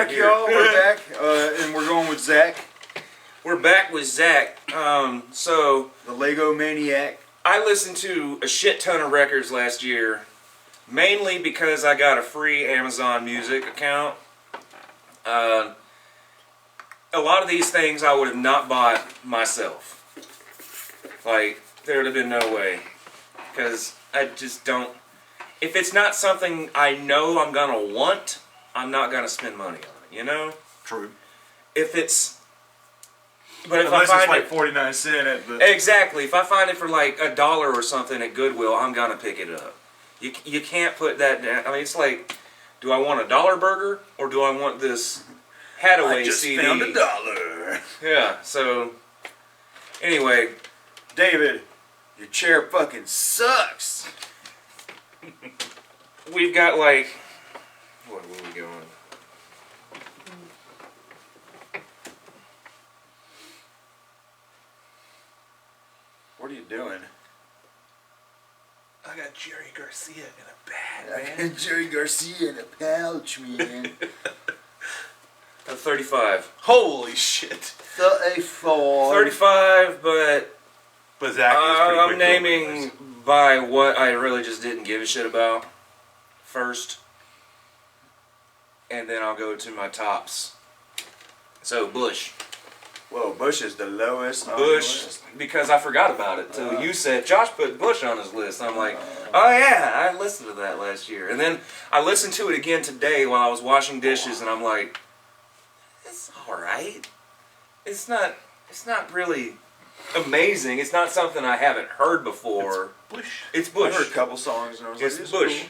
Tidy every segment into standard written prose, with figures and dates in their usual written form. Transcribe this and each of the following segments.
back, y'all. We're back, and we're going with Zack. We're back with Zack. So the Lego Maniac. I listened to a shit ton of records last year, mainly because I got a free Amazon Music account. A lot of these things I would have not bought myself. Like, there would have been no way. Because I just don't... If it's not something I know I'm going to want, I'm not going to spend money on it, you know? True. If it's... But if Unless I it's find like 49 cents at the... Exactly. If I find it for like $1 or something at Goodwill, I'm going to pick it up. You can't put that down. I mean, it's like, do I want a dollar burger or do I want this Hadaway I just CD? found $1. Yeah, so... Anyway... David, your chair fucking sucks. We've got like... Where are we going? What are you doing? I got Jerry Garcia in a bag, man. Jerry Garcia in a pouch, man. A 35. Holy shit. 34. 35, but Zack was pretty I'm quick naming by what I really just didn't give a shit about first. And then I'll go to my tops. So, Bush. Whoa, Bush is the lowest. Bush, because I forgot about it. So you said, Josh put Bush on his list. I'm like, oh yeah, I listened to that last year. And then I listened to it again today while I was washing dishes, and I'm like, it's alright. It's not really amazing. It's not something I haven't heard before. It's Bush. It's Bush. I heard a couple songs and I was like, It's this is Bush. cool.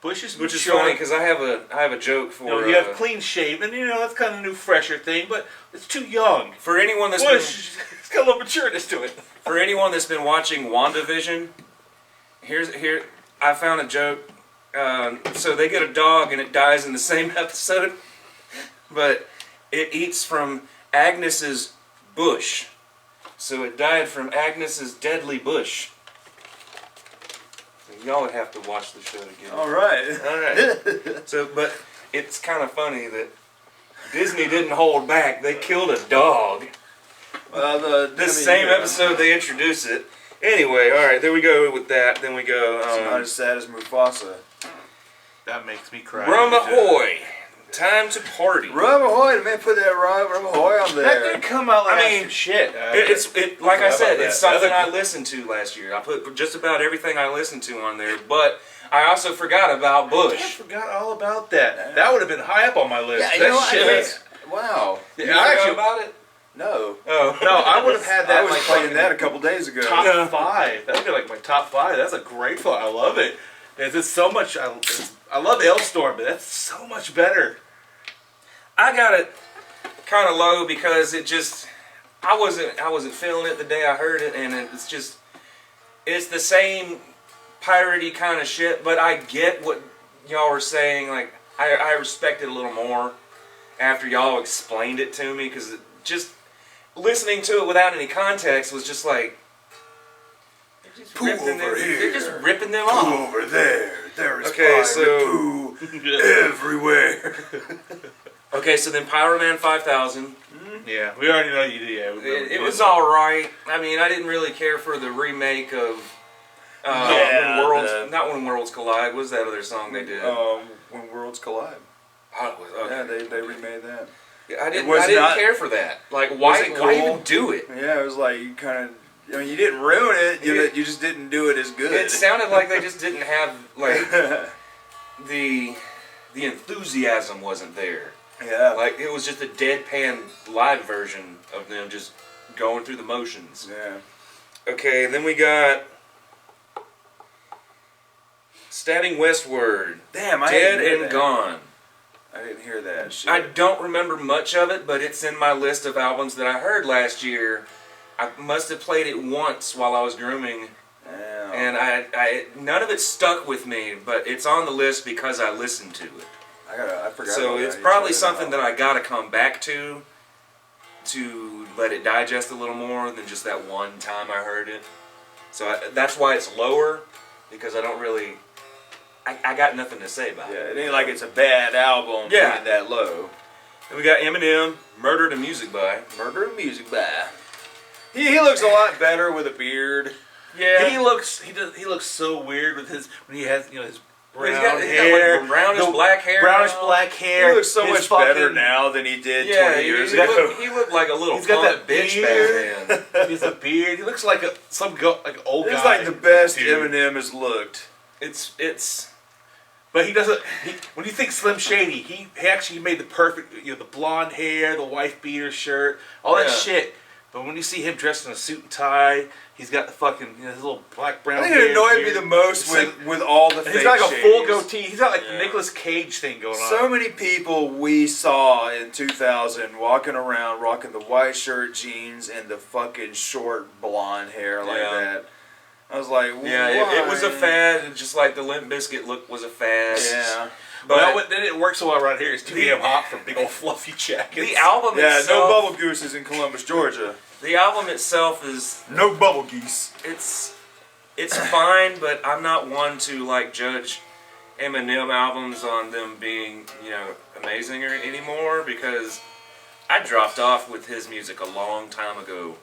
Bush is Which is mature. funny because I have a joke for... You know, you have clean shaven, you know, that's kind of a new, fresher thing, but it's too young. For anyone that's Bush, it's got a little matureness to it. For anyone that's been watching WandaVision, here I found a joke. So they get a dog and it dies in the same episode, but it eats from Agnes's bush. So it died from Agnes's deadly bush. Y'all would have to watch the show to get it. All right. So, but it's kind of funny that Disney didn't hold back. They killed a dog. This same episode they introduce it. Anyway, all right, there we go with that. Then we go. It's not as sad as Mufasa. That makes me cry. Rum ahoy! Time to party. Rum ahoy! Man, put that rum ahoy on there. That didn't come out like I mean, shit. Like I said, it's something That's I listened to last year. I put just about everything I listened to on there, but I also forgot about I Bush. forgot all about that. That would have been high up on my list. Yeah, you that know what? shit. Wow. You Yeah, I actually about it? No. Oh no, I would have had that. I was like playing that a couple days ago. top 5. That would be like my top 5. That's a great one. I love it. It's so much. I love Elstorm, but that's so much better. I got it kind of low because it just I wasn't feeling it the day I heard it, and it's the same piratey kind of shit. But I get what y'all were saying. Like I respect it a little more after y'all explained it to me, because just listening to it without any context was just like they're just ripping them off. Poo over there. There is Okay, so poo everywhere. Okay, so then Pyroman 5000. Yeah, we already know you did. Yeah, It was alright. I mean, I didn't really care for the remake of not When Worlds Collide. What was that other song they did? When Worlds Collide. Oh, it was, okay. Yeah, they remade that. Yeah, I didn't care for that. Like, why cool? even do it? Yeah, it was like you kind of. I mean, you didn't ruin it. You just didn't do it as good. It sounded like they just didn't have like the enthusiasm wasn't there. Yeah. Like, it was just a deadpan live version of them just going through the motions. Yeah. Okay, then we got Stabbing Westward. Damn, I Dead didn't hear and that. Gone. I didn't hear that shit. I don't remember much of it, but it's in my list of albums that I heard last year. I must have played it once while I was grooming, Damn. and I none of it stuck with me, but it's on the list because I listened to it. I forgot. So about it's that. probably something that I gotta come back to let it digest a little more than just that one time I heard it. So that's why it's lower, because I don't really I got nothing to say about Yeah, it. it ain't like it's a bad album Yeah. being that low. Then we got Eminem, Murder to Music by. Murder of Music by. He looks a lot better with a beard. Yeah. He looks so weird with his when he has his brown He's got hair, like brownish black hair. brownish now. black hair. He looks so his much better fucking- now than he did Yeah, 20 years he ago. looked like a little He's got punk that bitch beard. back then. He has a beard. He looks like like an old guy. It's like the best dude. Eminem has looked. It's But he doesn't. When you think Slim Shady, he actually made the perfect, the blonde hair, the wife beater shirt, all that Yeah. shit. But when you see him dressed in a suit and tie, he's got the fucking his little black brown. I think hair, it annoyed me beard. the most It's like- with all the and fake he's got like a full shaves. goatee. He's got like the Yeah. Nicolas Cage thing going on. So many people we saw in 2000 walking around rocking the white shirt, jeans, and the fucking short blonde hair like Yeah. that. I was like, yeah, it was a why? fad, just like the Limp Bizkit look was a fad. Yeah. But Well, then it works so well right here. It's too damn hot for big old fluffy jackets. the album Yeah, itself, no bubble gooses in Columbus, Georgia. the album itself is No bubble geese. it's fine, but I'm not one to like judge Eminem albums on them being amazing anymore because I dropped off with his music a long time ago.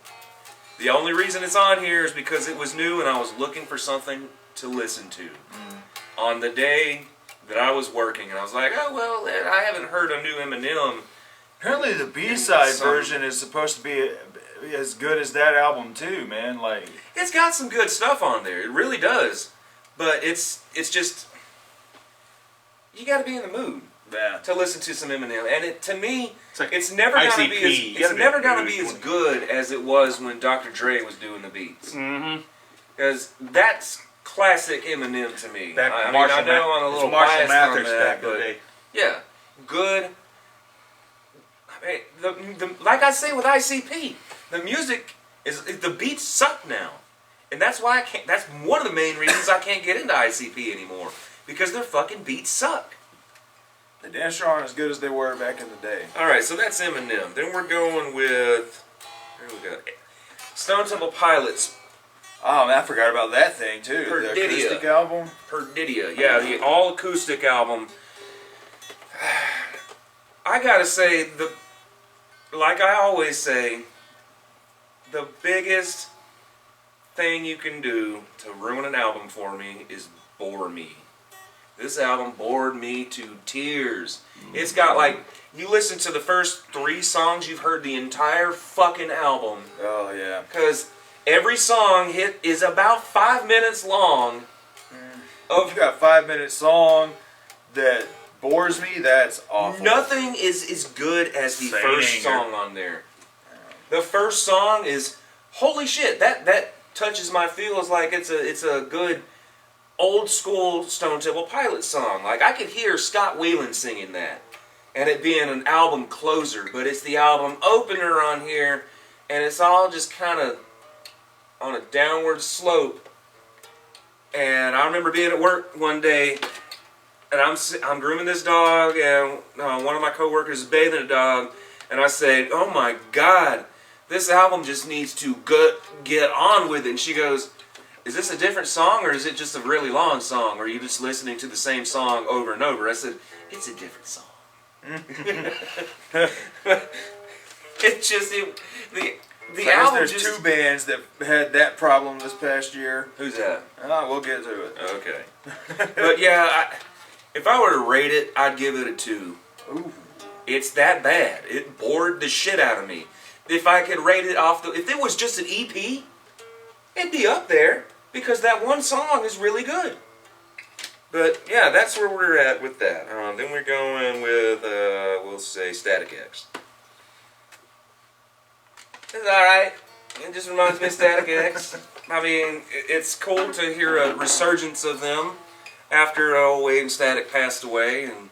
The only reason it's on here is because it was new and I was looking for something to listen to on the day that I was working, and I was like, oh well, I haven't heard a new Eminem. Apparently the B-side Some- version is supposed to be as good as that album too, man. Like, It's got some good stuff on there. It really does. But it's just you got to be in the mood yeah. to listen to some Eminem. And to me, like it's never gonna ICP. be You it's gotta be never in the gonna mood be as when- good as it was when Dr. Dre was doing the beats. Mm-hmm. Because that's classic Eminem to me. Back I Marshall mean, I know Ma- I'm a it's little Marshall biased Mathers on that, back in the but day. yeah, good. I mean, the like I say with ICP, the music the beats suck now, and that's why I can't. That's one of the main reasons I can't get into ICP anymore because their fucking beats suck. The damn sure aren't as good as they were back in the day. All right, so that's Eminem. Then we're going with here we go. Stone Temple Pilots, Oh man, I forgot about that thing too. The Perdidia. acoustic album. Perdidia. Yeah, the all acoustic album. I gotta say like I always say, the biggest thing you can do to ruin an album for me is bore me. This album bored me to tears. It's got like, you listen to the first 3 songs, you've heard the entire fucking album. Oh yeah. Because every song is about 5 minutes long. If you got a 5-minute song that bores me, that's awful. Nothing is as good as the Saint first Anger. song on there. The first song is, holy shit, that touches my feels like it's a good old school Stone Temple Pilots song. Like I could hear Scott Weiland singing that and it being an album closer, but it's the album opener on here and it's all just kind of on a downward slope. And I remember being at work one day and I'm grooming this dog and one of my coworkers is bathing a dog and I said, oh my god, this album just needs to get on with it. And she goes, is this a different song or is it just a really long song? Or are you just listening to the same song over and over? I said, it's a different song. It's just, the album There's just... 2 bands that had that problem this past year. Who's that? We'll get to it. Okay. But yeah, if I were to rate it, I'd give it a 2. Ooh. It's that bad. It bored the shit out of me. If I could rate it off if it was just an EP, it'd be up there because that one song is really good. But yeah, that's where we're at with that. Then we're going with we'll say Static X. It's all right. It just reminds me of Static X. I mean, it's cool to hear a resurgence of them after Wade and Static passed away, and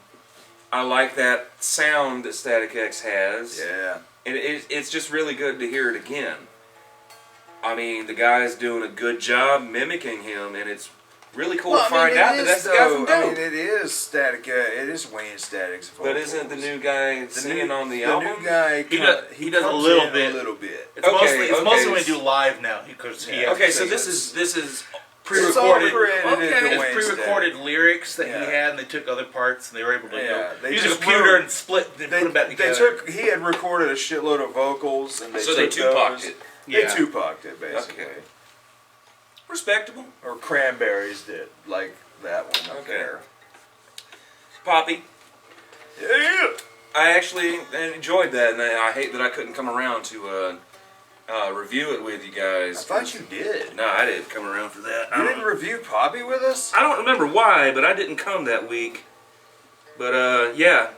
I like that sound that Static X has. Yeah. And it's just really good to hear it again. I mean, the guy's doing a good job mimicking him, and it's really cool to find out that that's the guy from Dope. I mean, it is Static. It is Wayne Static's vocal. But isn't the new guy singing on the album? The new guy, He does a comes little in bit. a little bit. It's mostly when they do live now because he has Okay, to so sing this is It's all pre-recorded. credited Okay. to It's Wayne's pre-recorded lyrics that Yeah. he had, and they took other parts, and they were able to they use a just computer wrote- and split and They, put them back they together. took. He had recorded a shitload of vocals, and they So they took Tupac'd those. it. They Yeah. Tupac'd it basically, Okay. Respectable. or Cranberries did, like that one up Okay. there. Poppy. Yeah. I actually enjoyed that, and I hate that I couldn't come around to review it with you I guys. thought you did. No, I didn't come around for that. You didn't review Poppy with us? I don't remember why, but I didn't come that week. But yeah,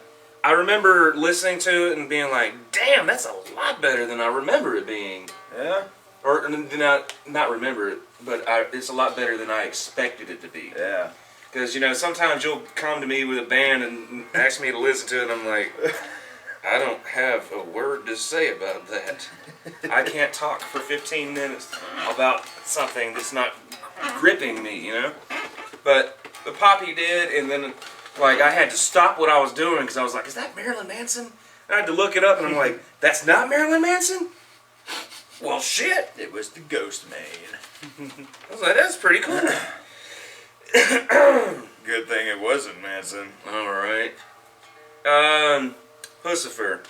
I remember listening to it and being like, "Damn, that's a lot better than I remember it being." Yeah. Or not remember it, but it's a lot better than I expected it to be. Yeah. Because, you know, sometimes you'll come to me with a band and ask me to listen to it, and I'm like, I don't have a word to say about that. I can't talk for 15 minutes about something that's not gripping me, you know? But the Poppy did, and then, like, I had to stop what I was doing because I was like, is that Marilyn Manson? And I had to look it up, and I'm like, that's not Marilyn Manson? Well, shit. It was the Ghost Man. I was like, that's pretty cool. Good thing it wasn't Manson. All right. Pussifer.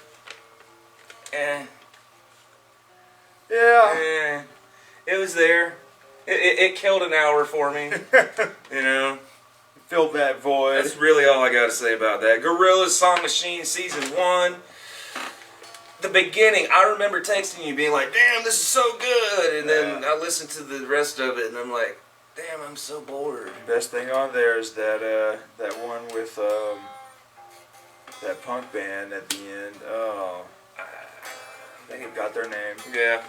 Yeah. It was there. It killed an hour for me. You know. Filled that void. That's really all I got to say about that. Gorillaz Song Machine Season 1. The beginning, I remember texting you being like, damn, this is so good. And then I listened to the rest of it and I'm like, damn, I'm so bored. Best thing on there is that that one with that punk band at the end. Oh, they got their name. Yeah.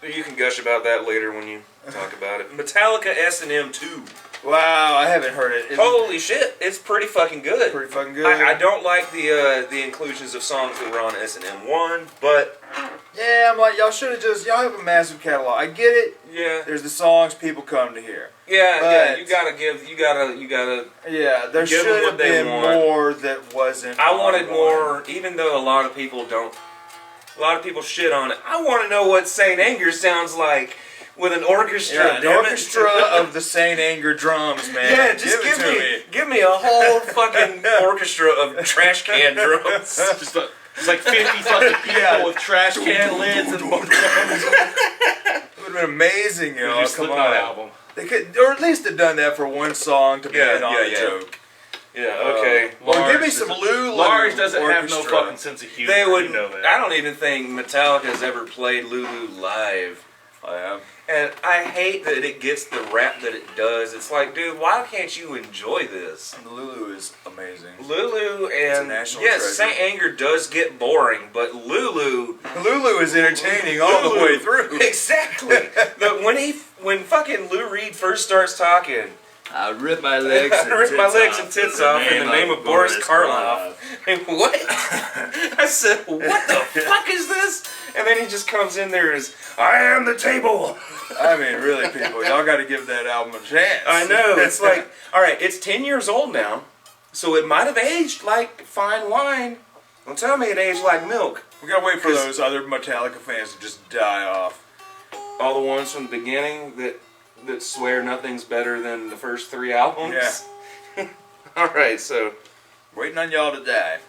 You can gush about that later when you talk about it. Metallica S&M 2. Wow, I haven't heard it. Holy shit, it's pretty fucking good. Pretty fucking good. I don't like the inclusions of songs that were on S&M 1, but Yeah, I'm like, y'all should have y'all have a massive catalog. I get it. yeah. There's the songs people come to hear. Yeah, But- you gotta. Yeah, there Give them should what have they been want. more that wasn't. I wanted on more, even though a lot of people shit on it. I want to know what Saint Anger sounds like with an orchestra. Yeah, an damn it. orchestra of the Saint Anger drums, man. Yeah, just give it to me. give me a whole fucking orchestra of trash can drums. Just like 50 fucking people Yeah. with trash can lids and It would have been amazing, you know. your Come Slipknot on. album. They could, or at least have done that for one song to be Yeah, an on yeah, a yeah. joke. Yeah, okay. Or give me Lars some doesn't- Lulu Lars doesn't have no orchestra. fucking sense of humor. They you would. know that. I don't even think Metallica has ever played Lulu live. I am. And I hate that it gets the rap that it does. It's like, dude, why can't you enjoy this? Lulu is amazing. Lulu It's a and national yes, treasure. Saint Anger does get boring, but Lulu Lulu is entertaining all the way through. exactly. When fucking Lou Reed first starts talking, I rip my legs I rip my legs and tits off in the name of Boris Karloff. What? I said, what the fuck is this? And then he just comes in there as, I am the table. I mean, really, people, y'all got to give that album a chance. I know. It's like, all right, it's 10 years old now, so it might have aged like fine wine. Don't tell me it aged like milk. we got to wait for those other Metallica fans to just die off. All the ones from the beginning that swear nothing's better than the first 3 albums. Yeah. All right, so Waiting on y'all to die.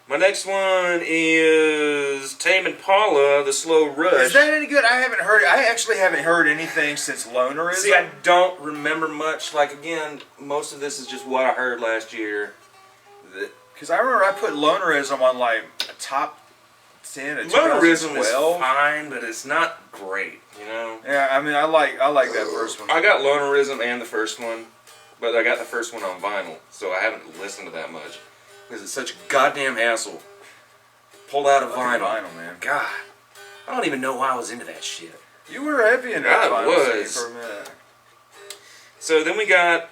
my next one is Tame Impala, The Slow Rush. Is that any good? I haven't heard it. I actually haven't heard anything since Lonerism. See, I don't remember much. Like, again, most of this is just what I heard last year. Because I remember I put Lonerism on like a top 10 of Lonerism is 2012. fine, but it's not great, you know? Yeah, I mean, I like that first one. I got Lonerism and the first one, but I got the first one on vinyl, so I haven't listened to that much. Because it's such a goddamn hassle. Pulled out of Fucking vinyl. man. God, I don't even know why I was into that shit. You were heavy in that I vinyl was. scene for a minute. So then we got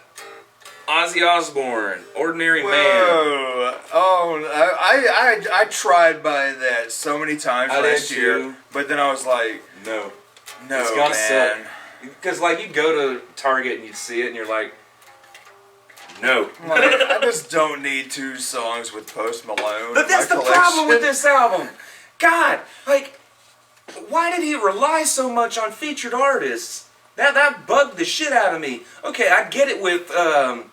Ozzy Osbourne, Ordinary Man. Whoa! Oh, I tried by that so many times I did last year, too. but then I was like, No. no, It's gonna man. suck. Because, like, you'd go to Target and you'd see it and you're like, no. Like, I just don't need 2 songs with Post Malone. But that's in the my problem with collection. this album. God, like, why did he rely so much on featured artists That bugged the shit out of me. Okay, I get it with Elton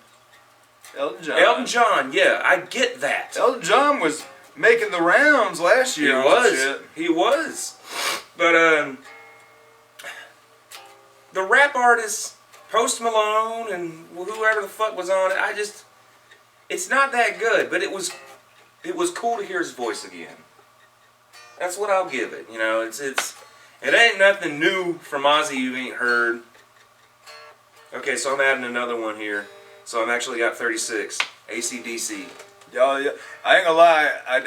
John. Elton John. Yeah, I get that. Elton John was making the rounds last He year. was. He was. But the rap artists, Post Malone and whoever the fuck was on it, it's not that good. But it was cool to hear his voice again. That's what I'll give it. You know, it ain't nothing new from Ozzy you ain't heard. Okay, so I'm adding another one here. So I've actually got 36. AC/DC. Yeah, I ain't gonna lie, I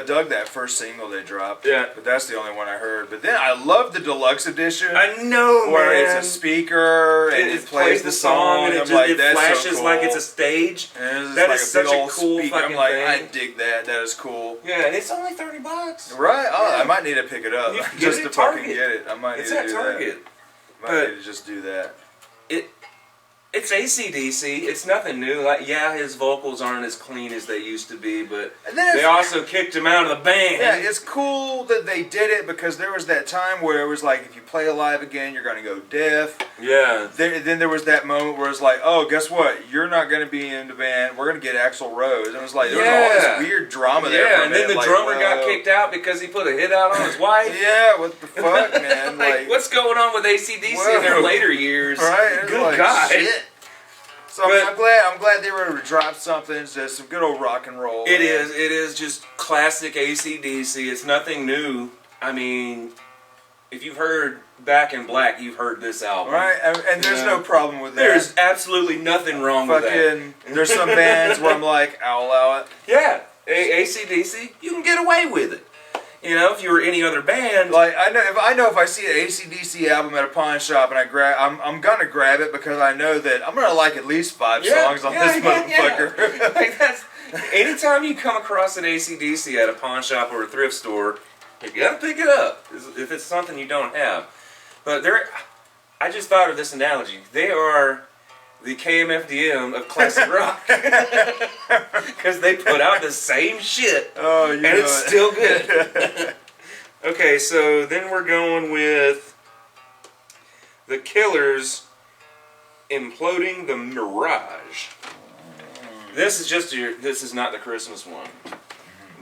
dug that first single they dropped. Yeah. But that's the only one I heard. But then I love the deluxe edition. I know, where man. it's a speaker and it plays the song and I'm like, it that's flashes so cool. like it's a stage. And That like is a big such a old cool speaker. fucking I'm like, thing. I dig that. That is cool. Yeah, and it's only $30. Right? Oh, Yeah. I might need to pick it up You can get just it to at fucking Target. get it. I might It's need to at do Target. that. Might need to just do that. It's AC/DC. It's nothing new. Like, yeah, his vocals aren't as clean as they used to be, but And then they also kicked him out of the band. Yeah, it's cool that they did it because there was that time where it was like, if you play Alive again, you're going to go deaf. Yeah. Then there was that moment where it's like, oh, guess what? You're not going to be in the band. We're going to get Axl Rose. And it was like, there was all this weird drama there. Yeah, for a and then minute, the like, drummer got whoa. kicked out because he put a hit out on his wife. Yeah, what the fuck, man? Like, what's going on with AC/DC in their later years? Right? It's Good like, God. shit. So I mean, I'm glad they were able to drop something. It's just some good old rock and roll. It is just classic AC/DC. It's nothing new. I mean, if you've heard Back in Black, you've heard this album. Right? And there's no problem with that. There's absolutely nothing wrong with that. There's some bands where I'm like, I'll allow it. Yeah, AC/DC, you can get away with it. You know, if you were any other band, Like I know if I see an AC/DC album at a pawn shop and I'm gonna grab it because I know that I'm gonna like at least 5 songs on this motherfucker. Yeah. Like that's anytime you come across an AC/DC at a pawn shop or a thrift store, you gotta pick it up if it's something you don't have. But I just thought of this analogy. They are the KMFDM of classic rock because they put out the same shit, and it's still good. Okay, so then we're going with the Killers, Imploding the Mirage. This is not the Christmas one.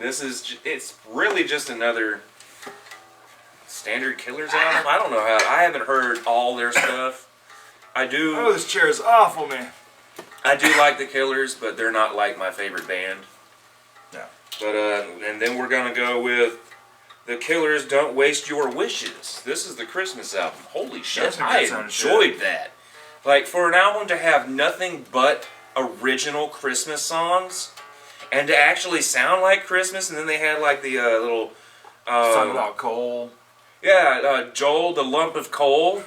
It's really just another standard Killers album. I don't know I haven't heard all their stuff. Oh, this chair is awful, man. I do like the Killers, but they're not like my favorite band. No. But and then we're gonna go with the Killers, Don't Waste Your Wishes. This is the Christmas album. Holy shit, That's a good I sound enjoyed that. Like, for an album to have nothing but original Christmas songs, and to actually sound like Christmas, and then they had like the little Talking about coal. yeah, Joel, the lump of coal.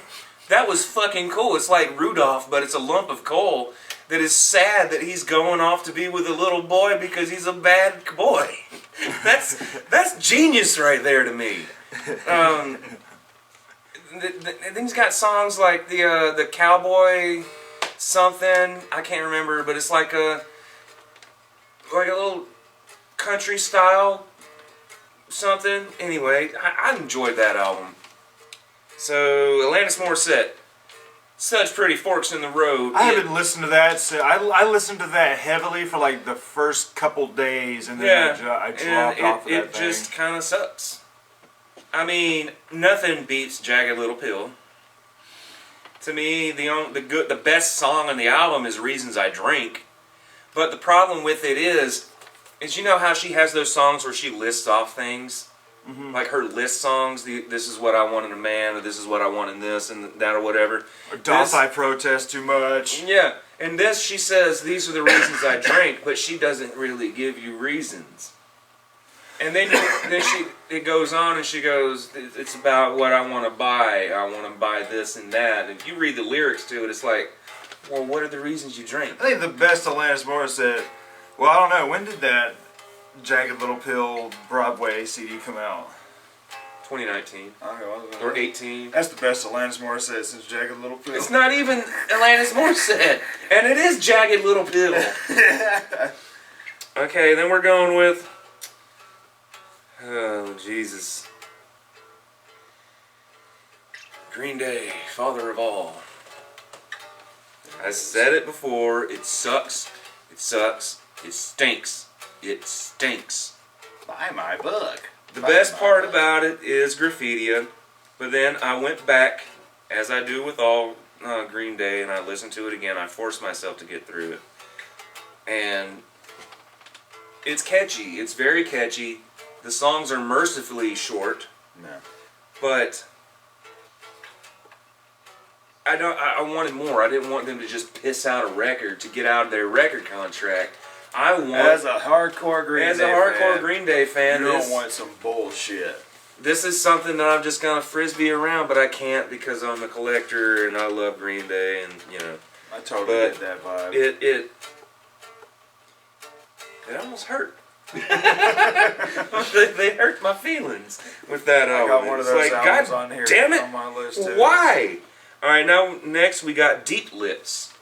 That was fucking cool. It's like Rudolph, but it's a lump of coal that is sad that he's going off to be with a little boy because he's a bad boy. That's genius right there to me. And then he's got songs like the cowboy something, I can't remember, but it's like a little country style something. Anyway, I enjoyed that album. So, Alanis Morissette, Such Pretty Forks in the Road. I haven't listened to that. So I listened to that heavily for like the first couple days, and then I dropped off of that It just kind of sucks. I mean, nothing beats Jagged Little Pill. To me, the best song on the album is Reasons I Drink. But the problem with it is you know how she has those songs where she lists off things? Mm-hmm. Like her list songs, this is what I want in a man, or this is what I want in this and that, or whatever. Or doth I protest too much? Yeah, and this, she says, these are the reasons I drink, but she doesn't really give you reasons. And then it goes on and she goes, it's about what I want to buy. I want to buy this and that. And if you read the lyrics to it, it's like, well, what are the reasons you drink? I think the best Alanis Morissette, well, I don't know, when did that Jagged Little Pill Broadway CD come out? 2019. Okay, well, Or 18. That's the best Alanis Morissette since Jagged Little Pill. It's not even Alanis Morissette. And it is Jagged Little Pill. Okay, then we're going with... Oh, Jesus. Green Day, Father of All. I said it before. It sucks. It sucks. It stinks. It stinks. Buy my book. The best part about it is Graffitia, but then I went back, as I do with all Green Day, and I listened to it again. I forced myself to get through it. And it's catchy. It's very catchy. The songs are mercifully short, No. but I wanted more. I didn't want them to just piss out a record to get out of their record contract. I want, As a hardcore Green Day fan, you don't want some bullshit. this is something that I'm just gonna frisbee around, but I can't because I'm a collector and I love Green Day, and you know. I totally But get that vibe. It almost hurt. they hurt my feelings with that I album. got one of It's those like, albums God on here damn it! on my list too. Why? All right, now next we got Deep Lips.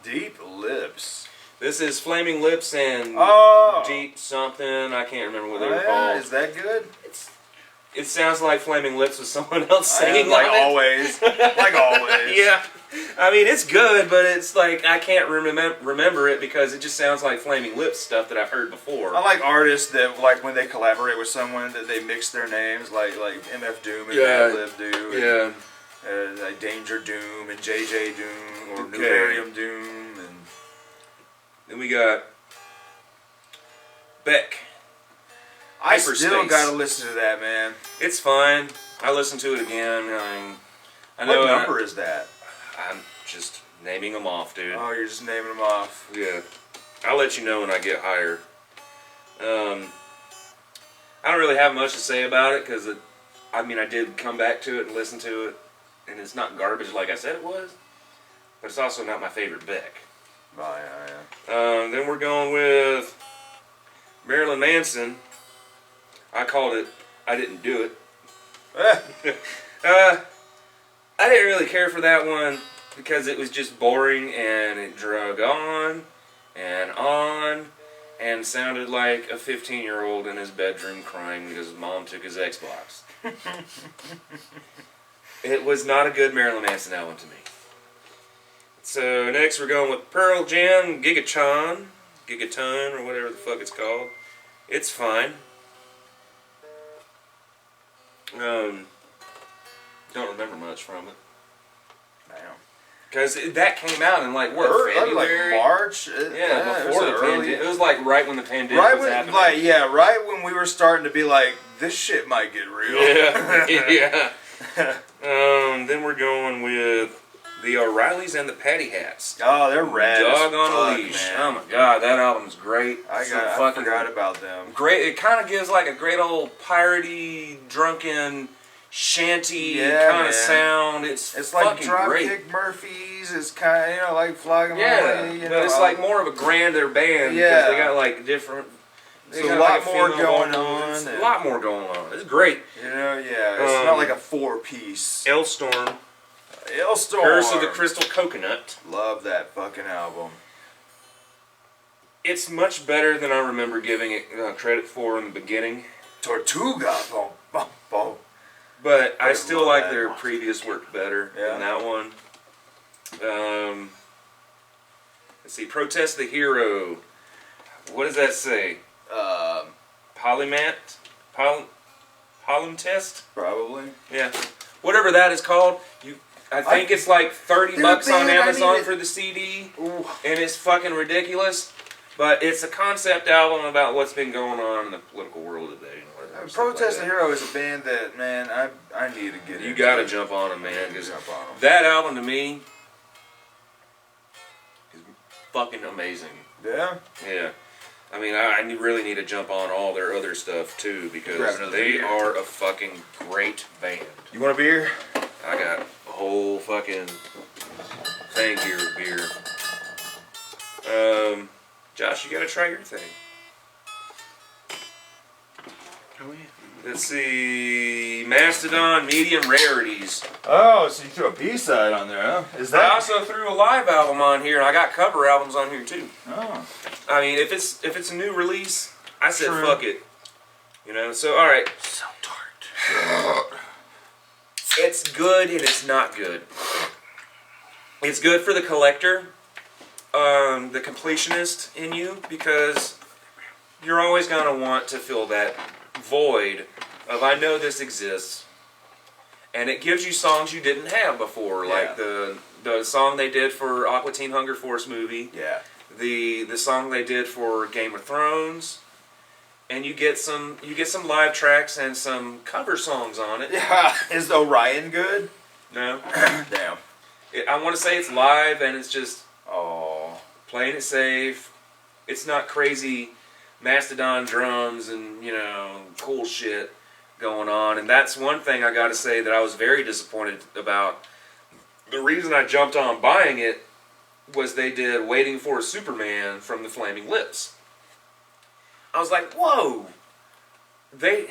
Deep Lips. This is Flaming Lips and Oh. Deep something. I can't remember what they Oh, were yeah, called. is that good? It sounds like Flaming Lips with someone else singing like on it. always. Like always. Yeah. I mean, it's good, but it's like I can't remember it because it just sounds like Flaming Lips stuff that I've heard before. I like artists that, like, when they collaborate with someone, that they mix their names, like MF Doom and Yeah. Madlib do. Yeah. And, like Danger Doom and JJ Doom or Okay. Nubarium Doom and Then we got Beck. I Hyperspace. still gotta listen to that, man. It's fine. I listened to it again. I know What number is that? I'm just naming them off, dude. Oh, you're just naming them off. Yeah. I'll let you know when I get higher. I don't really have much to say about it because I did come back to it and listen to it, and it's not garbage like I said it was, but it's also not my favorite Beck. Oh, yeah. Then we're going with Marilyn Manson. I called it I Didn't Do It. I didn't really care for that one because it was just boring and it drug on and sounded like a 15-year-old in his bedroom crying because his mom took his Xbox. It was not a good Marilyn Manson album to me. So next we're going with Pearl Jam, Gigaton, or whatever the fuck it's called. It's fine. Don't remember much from it. Damn. Because that came out in like what, February? Like March? Yeah, it before was the early. pandemic. It was like right when the pandemic Right was when, happening. right when we were starting to be like, this shit might get real. Yeah, yeah. Then we're going with the O'Reillys and the Patty Hats. Oh, they're rad. Dog as on fuck, a Leash. man. Oh my god, that album's great. I So forgot about them. great. It kind of gives like a great old piratey, drunken, shanty Yeah, kind man. of sound. It's like fucking great. Dropkick Murphys. It's kind of, like Flogging Yeah, Molly. but it's like more of a grander band. Yeah. because they got like different. There's they a got, lot like, more female going vocals. on. It's and, a lot more going on. It's great. Yeah, it's not like a 4-piece. L-Storm, Hailstorm. Curse of the Crystal Coconut. Love that fucking album. It's much better than I remember giving it credit for in the beginning. Tortuga. Boom, boom, boom. But I I still love like that their one. previous work better Yeah. than that one. Let's see, Protest the Hero. What does that say? Polymat? Polymatist? Probably. Yeah. Whatever that is called. I think it's like 30 bucks on man, I Amazon need it. for the CD. Ooh. And it's fucking ridiculous. But it's a concept album about what's been going on in the political world today. Protest the Hero is a band that, man, I need to get You into. gotta jump on them, man. 'Cause Jump on 'em. that album to me is fucking amazing. Yeah? Yeah. I mean, I really need to jump on all their other stuff too Grab because another they beer. are a fucking great band. You want a beer? I got a whole fucking thing here of beer. Josh, you gotta try your thing. Let's see, Mastodon Medium Rarities. Oh, so you threw a B-side on there, huh? Is I that? also threw a live album on here, and I got cover albums on here too. Oh. I mean, if it's a new release, I said True. fuck it. You know, so alright. So tart. It's good and it's not good. It's good for the collector the completionist in you, because you're always going to want to fill that void of, I know this exists. And it gives you songs you didn't have before, like the song they did for Aqua Teen Hunger Force movie. Yeah. The song they did for Game of Thrones. And you get some live tracks and some cover songs on it. Yeah. Is Orion good? No. Damn. I want to say it's live and it's just Oh. playing it safe. It's not crazy Mastodon drums and, cool shit going on. And that's one thing I got to say that I was very disappointed about. The reason I jumped on buying it was they did Waiting for Superman from the Flaming Lips. I was like, whoa, they're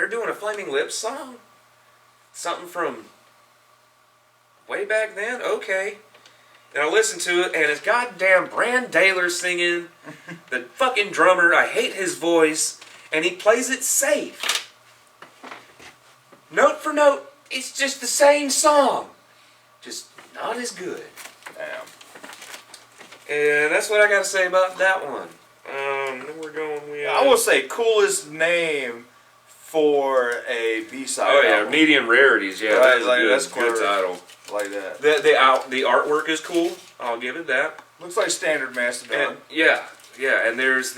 doing a Flaming Lips song? Something from way back then? Okay. And I listened to it, and it's goddamn Brand Daler singing, the fucking drummer, I hate his voice, and he plays it safe. Note for note, it's just the same song, just not as good. Damn. And that's what I got to say about that one. Then we're going with... I will say, coolest name for a B-side Oh yeah, album. Medium Rarities. Yeah, Right, that's like, a that's good clever. title. Like that. The artwork is cool. I'll give it that. Looks like standard Mastodon. And, yeah, and there's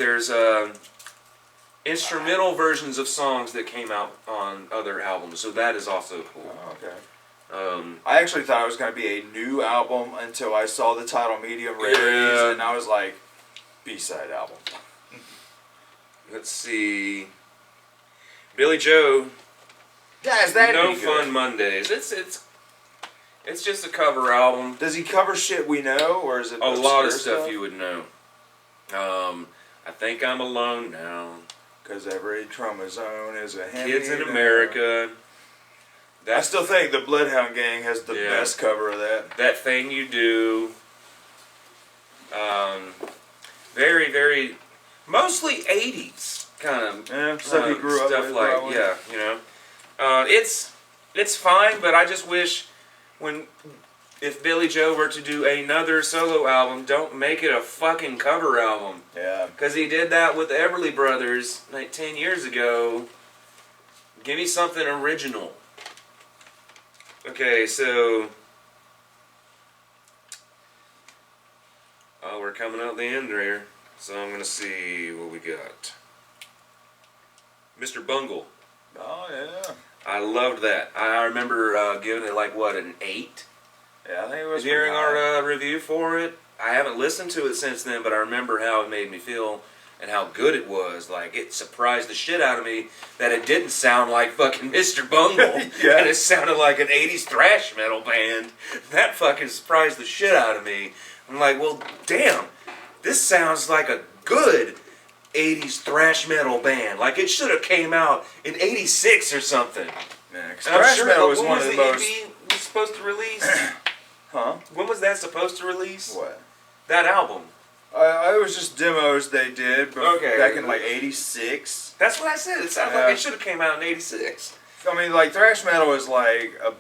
instrumental versions of songs that came out on other albums, so that is also cool. Oh, okay. Um, I actually thought it was going to be a new album until I saw the title Medium Rarities, Yeah. and I was like, B-side album. let's see, Billy Joe. Yeah, is that No any good? Fun Mondays. It's just a cover album. Does he cover shit we know, or is it A lot of obscure stuff you would know. I Think I'm Alone Now. Because every chromosome is a hand Kids in me down. America. I still think the Bloodhound Gang has the Yeah. best cover of that. That Thing You Do. Very, very, mostly 80s kind of Yeah, stuff he grew up stuff with, like, probably. it's fine, but I just wish if Billy Joe were to do another solo album, don't make it a fucking cover album. Yeah. Because he did that with the Everly Brothers like 10 years ago. Give me something original. Okay, so... Oh, we're coming out the end here. So I'm going to see what we got. Mr. Bungle. Oh, yeah. I loved that. I remember giving it like, what, an 8? Yeah, I think it was During pretty high. our review for it. I haven't listened to it since then, but I remember how it made me feel and how good it was. Like, it surprised the shit out of me that it didn't sound like fucking Mr. Bungle. Yeah. And it sounded like an 80s thrash metal band. That fucking surprised the shit out of me. I'm like, well, damn, this sounds like a good 80s thrash metal band. Like, it should have came out in 86 or something. Yeah, 'cause And I'm thrash sure metal was when one was of the the most... EP was supposed to release? Huh? When was that supposed to release? What? That album. It was just demos they did Okay. back in like 86. That's what I said. It sounds Yeah. like it should have came out in 86. I mean, like, thrash metal is like a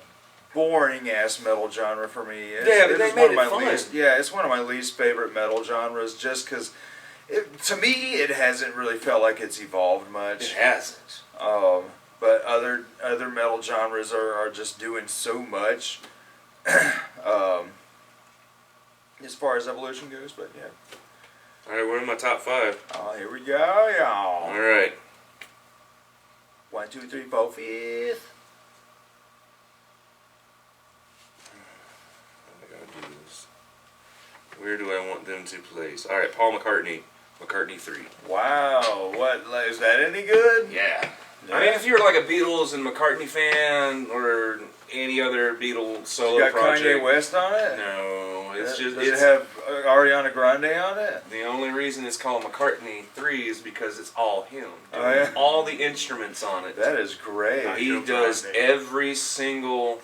boring-ass metal genre for me. Yeah, but they is made one of it my fun. least, yeah, it's one of my least favorite metal genres just because, to me, it hasn't really felt like it's evolved It much. hasn't. But other metal genres are just doing so much as far as evolution goes, but yeah. Alright, we're in my top 5. Oh, here we go, y'all. Alright. 1, 2, 3, 4, 5th. I gotta do this. Where do I want them to place? Alright, Paul McCartney. McCartney 3. Wow, what, like, is that any good? Yeah. I mean, if you're like a Beatles and McCartney fan, or any other Beatles solo You got project. Kanye West on it? No, it's just... Does it's, it have Ariana Grande on it? the only reason it's called McCartney 3 is because it's all him. Oh, Doing yeah? all the instruments on it. That is great. Nice. He Joe does Grande. every single...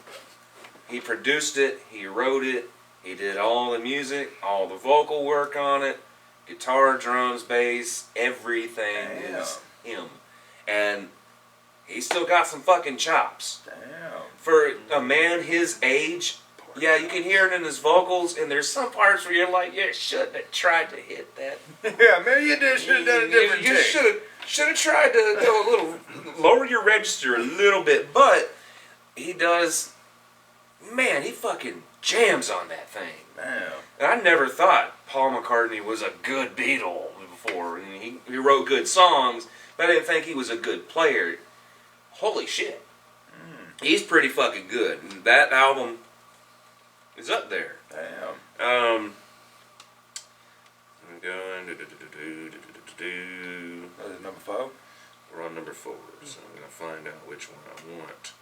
He produced it, he wrote it, he did all the music, all the vocal work on it, guitar, drums, bass, everything Damn. is him. And he's still got some fucking chops. Damn. For a man his age, Yeah, you can hear it in his vocals, and there's some parts where you're like, you shouldn't have tried to hit that. Yeah, maybe you should have done a different You take. should have tried to go a little, lower your register a little bit, but he does, man, he fucking jams on that thing. Damn. And I never thought Paul McCartney was a good Beatle before. I mean, he wrote good songs, but I didn't think he was a good player. Holy shit. He's pretty fucking good. And that album is up there. Damn. I'm going. Was it number 4? We're on number 4, so I'm going to find out which one I want.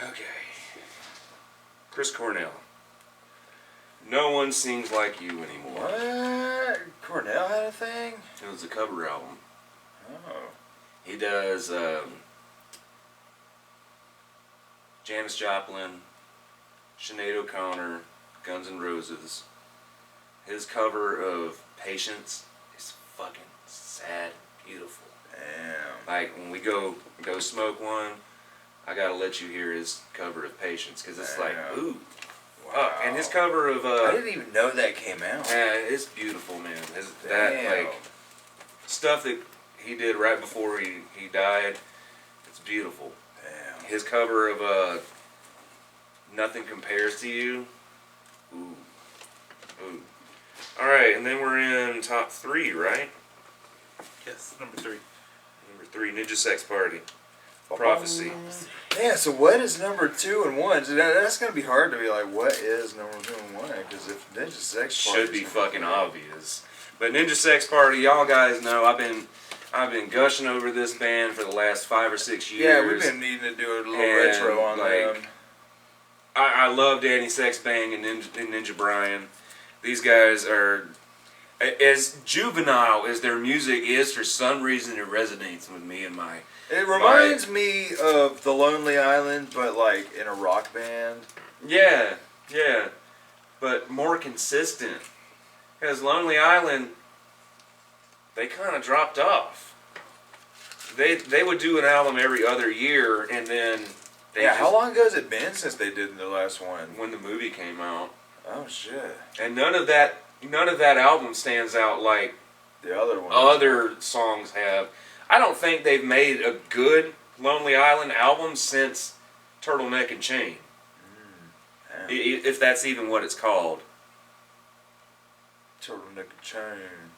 Okay. Chris Cornell. No one sings like you anymore. What? Cornell had a thing? It was a cover album. Oh. He does Janis Joplin, Sinead O'Connor, Guns N' Roses. His cover of Patience is fucking sad, beautiful. Damn. Like when we go smoke one, I gotta let you hear his cover of Patience because it's like, ooh, wow. And his cover of I didn't even know that came out. yeah, it's beautiful, man. That like stuff that he did right before he died, it's beautiful. Damn. His cover of Nothing Compares to You, ooh, ooh. All right, and then we're in top 3, right? Yes, number 3. Number 3, Ninja Sex Party, Prophecy. Yeah, so what is number 2 and 1? So that's going to be hard to be like, what is number 2 and 1? Because if Ninja Sex Party Should be fucking obvious. But Ninja Sex Party, y'all guys know I've been gushing over this band for the last 5 or 6 years. Yeah, we've been needing to do a little retro on them. I love Danny Sexbang and Ninja Brian. These guys are, as juvenile as their music is, for some reason it resonates with me and my... It reminds me of The Lonely Island, but like in a rock band. Yeah, yeah. But more consistent. Because Lonely Island, they kind of dropped off. They would do an album every other year, and then... How long ago has it been since they did the last one? When the movie came out. Oh shit! And none of that album stands out like the other ones. Other songs have. I don't think they've made a good Lonely Island album since Turtleneck and Chain. If that's even what it's called. Turtleneck and Chain.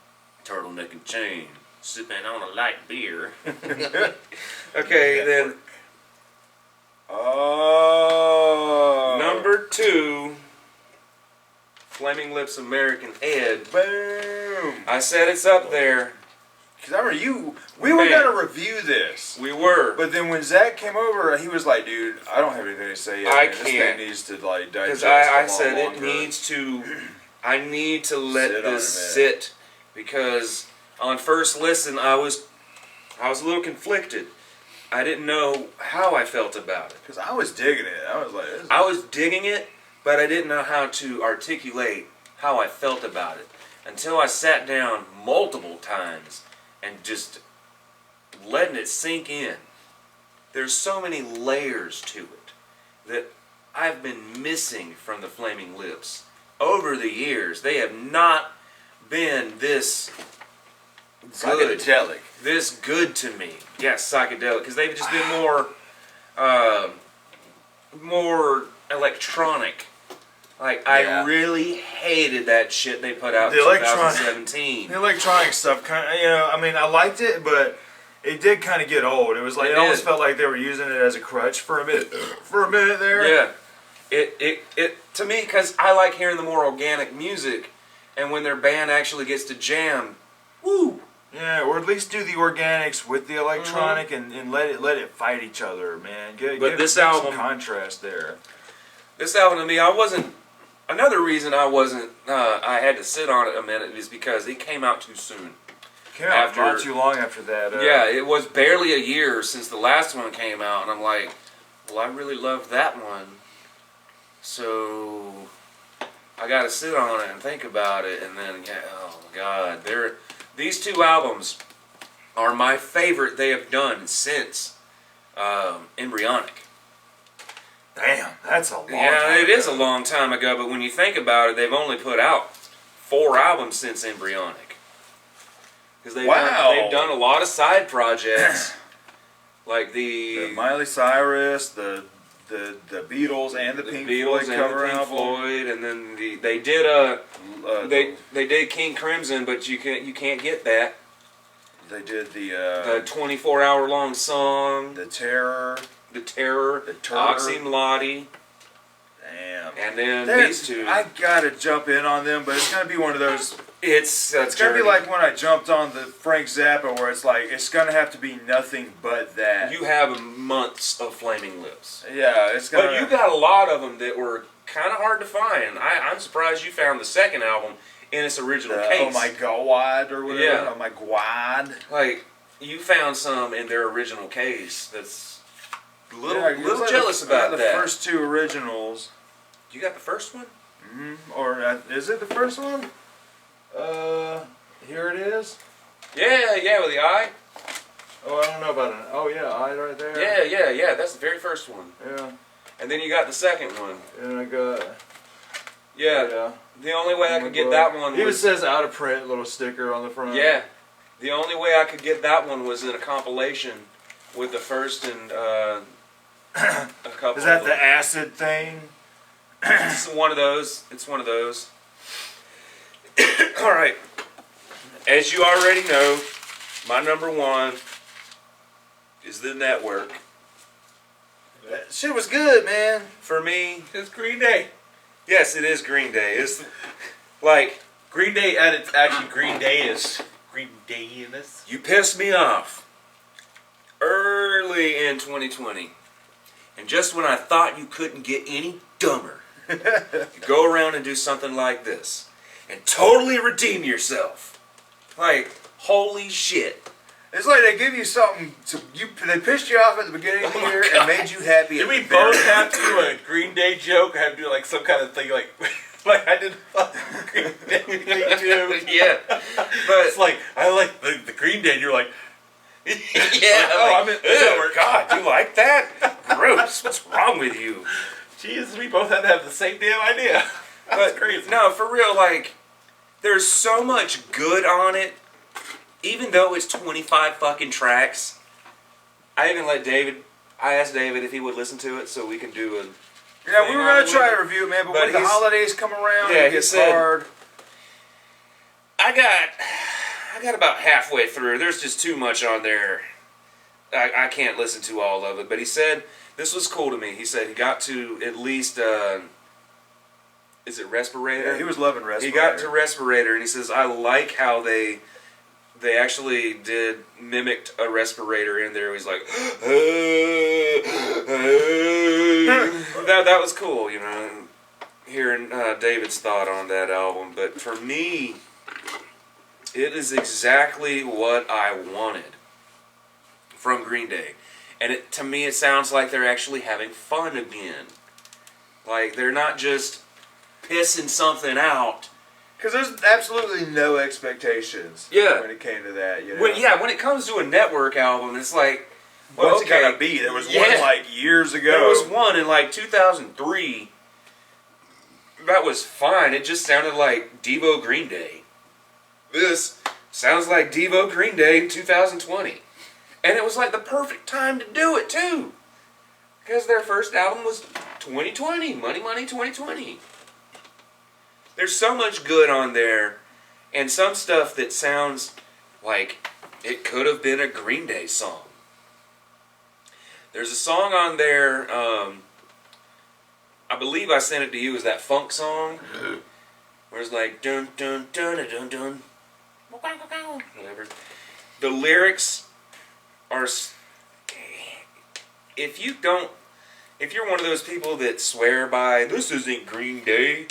Turtleneck and Chain. Sipping on a light beer. Okay, then. Oh. Number 2. Flaming Lips American Ed. Boom. I said it's up there. Because I remember we were going to review this. We were. But then when Zack came over, he was like, dude, I don't have anything to say yet. I man. can't. This thing needs to like digest. Because I said longer. it needs to, I need to let Sit this sit. Because on first listen, I was a little conflicted. I didn't know how I felt about it. Because I was digging it. I was like, I was digging it, but I didn't know how to articulate how I felt about it. Until I sat down multiple times and just letting it sink in. There's so many layers to it that I've been missing from the Flaming Lips. Over the years, they have not been this good. Psychedelic. This good to me. Yes, psychedelic. Because they've just been more electronic. Like, I really hated that shit they put out in 2017. The electronic stuff, kind of, I mean, I liked it, but it did kind of get old. It was like, it almost felt like they were using it as a crutch for a minute there. Yeah. It to me, because I like hearing the more organic music, and when their band actually gets to jam, woo! Yeah, or at least do the organics with the electronic and let it fight each other, man. Give this some album, contrast there. This album to me, another reason I had to sit on it a minute is because it came out too soon. Came out not too long after that. Yeah, it was barely a year since the last one came out, and I'm like, well, I really loved that one. So, I gotta sit on it and think about it, and then oh my God, these two albums are my favorite they have done since Embryonic. Damn, that's a long time Yeah, it is a ago. long time ago, but when you think about it, they've only put out 4 albums since Embryonic. Because they've done a lot of side projects, like The Miley Cyrus, the Beatles, and the Pink Beatles Floyd and cover the Pink album. Floyd, and then they did they did King Crimson, but you can't get that. They did the 24-hour long song, the Terror. The Terror, The Terror. Oxymlotty, Damn. and then There's- these two. I gotta jump in on them, but it's gonna be one of those. It's Gonna be like when I jumped on the Frank Zappa, where it's like it's gonna have to be nothing but that. you have months of Flaming Lips. Yeah, it's gonna. But you got a lot of them that were kind of hard to find. I'm surprised you found the second album in its original case. Oh my God, or whatever. Yeah. Oh my God. Like, you found some in their original case that's little like jealous about the that. first 2 originals. You got the first one? Or is it the first one? Here it is. Yeah, with the eye. Oh, I don't know about it. Oh, yeah, eye right there. Yeah, that's the very first one. Yeah. And then you got the second one. And I got. Yeah. The only way I could get that one Even was... says out of print little sticker on the front. Yeah. The only way I could get that one was in a compilation with the first and a couple Is that of the them. acid thing? It's one of those. It's one of those. All right. As you already know, my number one is The Network. That shit was good, man. For me, It's Green Day. yes, it is Green Day. It's like, Green Day at its actually Green Day is Green Day-ness. you pissed me off early in 2020. And just when I thought you couldn't get any dumber, you go around and do something like this and totally redeem yourself. Like, holy shit. It's like they give you something to you. They pissed you off at the beginning of the year and made you happy. Did at we the very both have end. to do a Green Day joke? Or have to do like some kind of thing like like I did Green Day thing too? Yeah. It's But, like I like the Green Day and you're like yeah. oh, I'm in the "Ew, network." God, you like that? Gross. What's wrong with you? Jesus, we both had to have the same damn idea. That's But, crazy. no, for real, like, there's so much good on it. Even though it's 25 fucking tracks, I asked David if he would listen to it so we can do a... Yeah, we were gonna try a review, man, but But when the he's- holidays come around, Yeah, it he gets said- hard. I got about halfway through. There's just too much on there. I can't listen to all of it. But he said, this was cool to me. He said he got to at least, is it Respirator? Yeah, he was loving He Respirator. got to Respirator, and he says, I like how they actually mimicked a respirator in there. He's like, that was cool, you know, hearing David's thought on that album. But for me, it is exactly what I wanted from Green Day. And to me, it sounds like they're actually having fun again. Like, they're not just pissing something out. Because there's absolutely no expectations. Yeah. When it came to that, you know. When it comes to a Network album, it's like, What's okay, it gotta be? There was yeah. one like years ago. There was one in like 2003. That was fine. It just sounded like Devo Green Day. This sounds like Devo Green Day in 2020. And it was like the perfect time to do it too. Because their first album was 2020. Money, Money 2020. There's so much good on there. And some stuff that sounds like it could have been a Green Day song. There's a song on there, I believe I sent it to you, is that funk song? Where it's like, dun dun dun dun dun, whatever. The lyrics are, if you're one of those people that swear by, this isn't Green Day,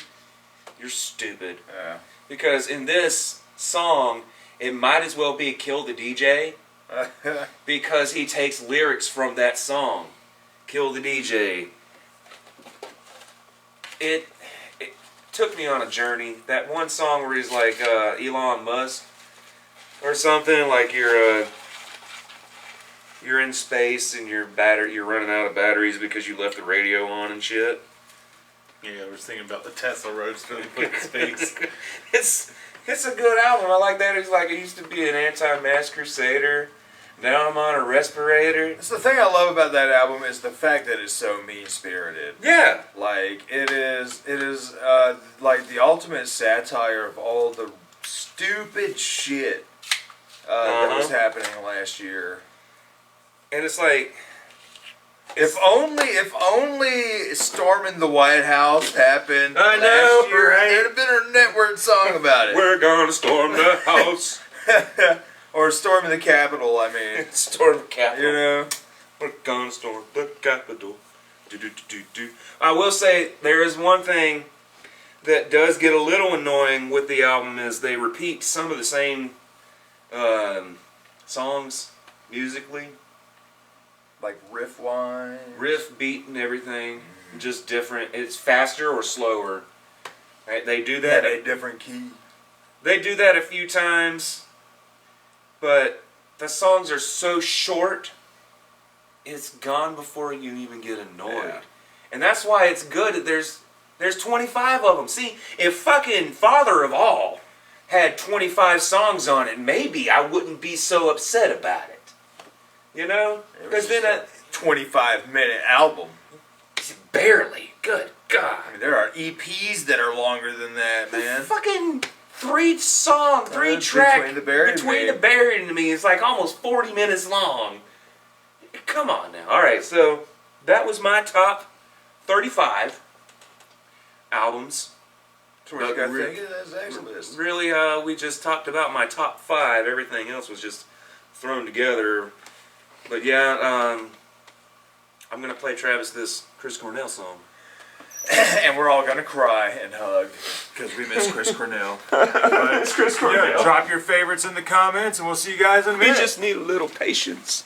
you're stupid. Yeah. Because in this song, it might as well be Kill the DJ. Because he takes lyrics from that song, Kill the DJ. took me on a journey. That one song where he's like Elon Musk or something, like you're in space and you're running out of batteries because you left the radio on and shit. Yeah, we're thinking about the Tesla Roadster they put in space. It's a good album. I like that. He's like, I used to be an anti-mass crusader. Now I'm on a respirator. That's the thing I love about that album is the fact that it's so mean-spirited. Yeah. Like, it is like the ultimate satire of all the stupid shit that was happening last year. And it's like, if only storming the White House happened I last know, year, right? there'd have been a network song about it. We're gonna storm the house. Or storming the Capitol, I mean. Storm the Capitol. You know? We're gonna storm the Capitol. Do. I will say, there is one thing that does get a little annoying with the album is they repeat some of the same songs musically. Like riff-wise. Riff, beat, and everything. Just different. It's faster or slower. Right? They do that. At a different key. They do that a few times. But the songs are so short, it's gone before you even get annoyed. Yeah. And that's why it's good. There's 25 of them. See, if fucking Father of All had 25 songs on it, maybe I wouldn't be so upset about it. You know? Because then 25-minute album. barely. Good God. I mean, there are EPs that are longer than that, man. Fucking three track Between the Buried and Me is like almost 40 minutes long. Come on now. Alright, so that was my top 35 albums. So what you got thinking? That's excellent. Really, we just talked about my top 5. Everything else was just thrown together. But yeah, I'm going to play Travis this Chris Cornell song. And we're all gonna cry and hug because we miss Chris Cornell. It's Chris Cornell. Yeah, drop your favorites in the comments, and we'll see you guys in a minute. We just need a little patience.